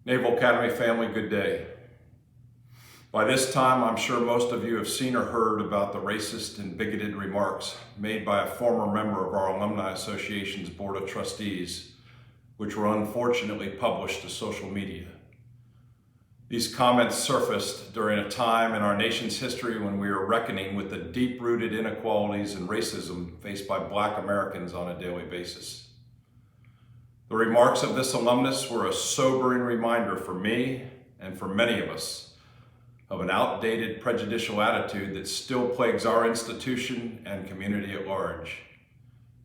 Naval Academy family, good day. By this time, I'm sure most of you have seen or heard about the racist and bigoted remarks made by a former member of our Alumni Association's Board of Trustees, which were unfortunately published to social media. These comments surfaced during a time in our nation's history when we were reckoning with the deep-rooted inequalities and racism faced by Black Americans on a daily basis. The remarks of this alumnus were a sobering reminder for me and for many of us of an outdated prejudicial attitude that still plagues our institution and community at large,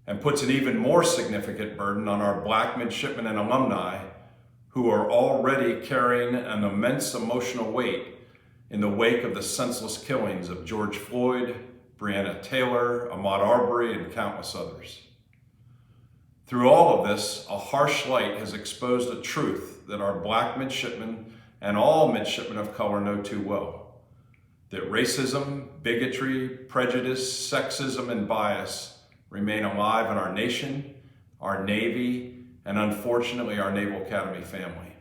and puts an even more significant burden on our Black midshipmen and alumni who are already carrying an immense emotional weight in the wake of the senseless killings of George Floyd, Breonna Taylor, Ahmaud Arbery, and countless others. Through all of this, a harsh light has exposed a truth that our Black midshipmen and all midshipmen of color know too well: that racism, bigotry, prejudice, sexism, and bias remain alive in our nation, our Navy, and unfortunately our Naval Academy family.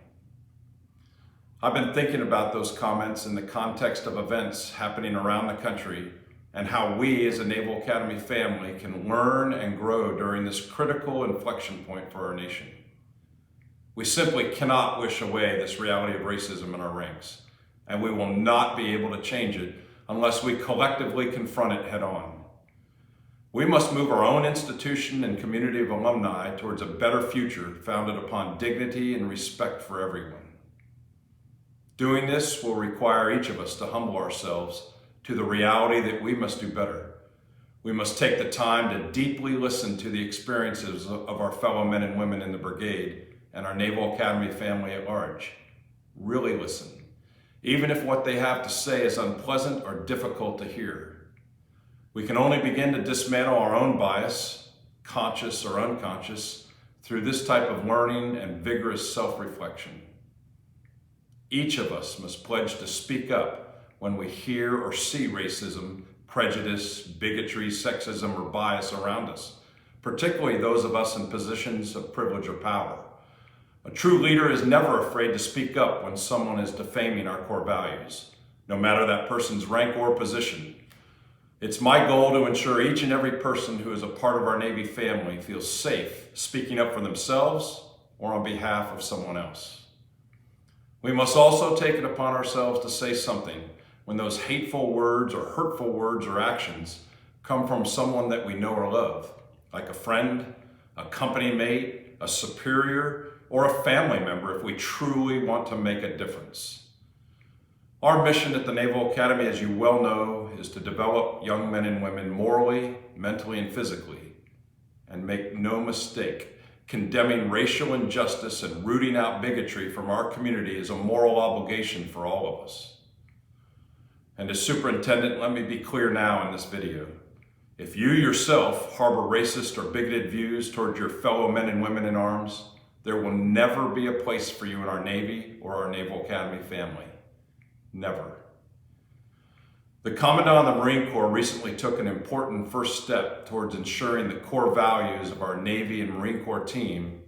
I've been thinking about those comments in the context of events happening around the country and how we as a Naval Academy family can learn and grow during this critical inflection point for our nation. We simply cannot wish away this reality of racism in our ranks, and we will not be able to change it unless we collectively confront it head on. We must move our own institution and community of alumni towards a better future founded upon dignity and respect for everyone. Doing this will require each of us to humble ourselves to the reality that we must do better. We must take the time to deeply listen to the experiences of our fellow men and women in the brigade and our Naval Academy family at large. Really listen, even if what they have to say is unpleasant or difficult to hear. We can only begin to dismantle our own bias, conscious or unconscious, through this type of learning and vigorous self-reflection. Each of us must pledge to speak up when we hear or see racism, prejudice, bigotry, sexism, or bias around us, particularly those of us in positions of privilege or power. A true leader is never afraid to speak up when someone is defaming our core values, no matter that person's rank or position. It's my goal to ensure each and every person who is a part of our Navy family feels safe speaking up for themselves or on behalf of someone else. We must also take it upon ourselves to say something when those hateful words or hurtful words or actions come from someone that we know or love, like a friend, a company mate, a superior, or a family member if we truly want to make a difference. Our mission at the Naval Academy, as you well know, is to develop young men and women morally, mentally, and physically. And make no mistake, condemning racial injustice and rooting out bigotry from our community is a moral obligation for all of us. And as superintendent, let me be clear now in this video. If you yourself harbor racist or bigoted views toward your fellow men and women in arms, there will never be a place for you in our Navy or our Naval Academy family. Never. The Commandant of the Marine Corps recently took an important first step towards ensuring the core values of our Navy and Marine Corps team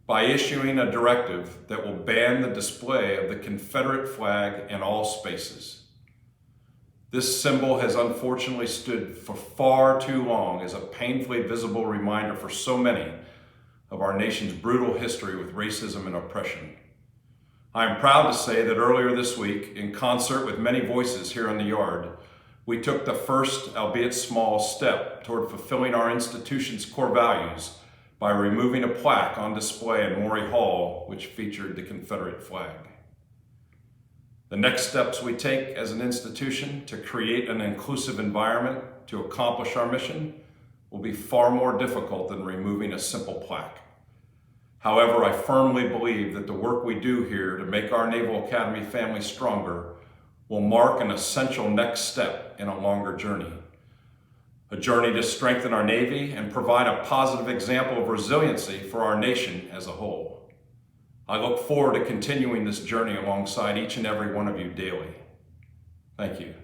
by issuing a directive that will ban the display of the Confederate flag in all spaces. This symbol has unfortunately stood for far too long as a painfully visible reminder for so many of our nation's brutal history with racism and oppression. I am proud to say that earlier this week, in concert with many voices here on the yard, we took the first, albeit small, step toward fulfilling our institution's core values by removing a plaque on display in Maury Hall which featured the Confederate flag. The next steps we take as an institution to create an inclusive environment to accomplish our mission will be far more difficult than removing a simple plaque. However, I firmly believe that the work we do here to make our Naval Academy family stronger will mark an essential next step in a longer journey. A journey to strengthen our Navy and provide a positive example of resiliency for our nation as a whole. I look forward to continuing this journey alongside each and every one of you daily. Thank you.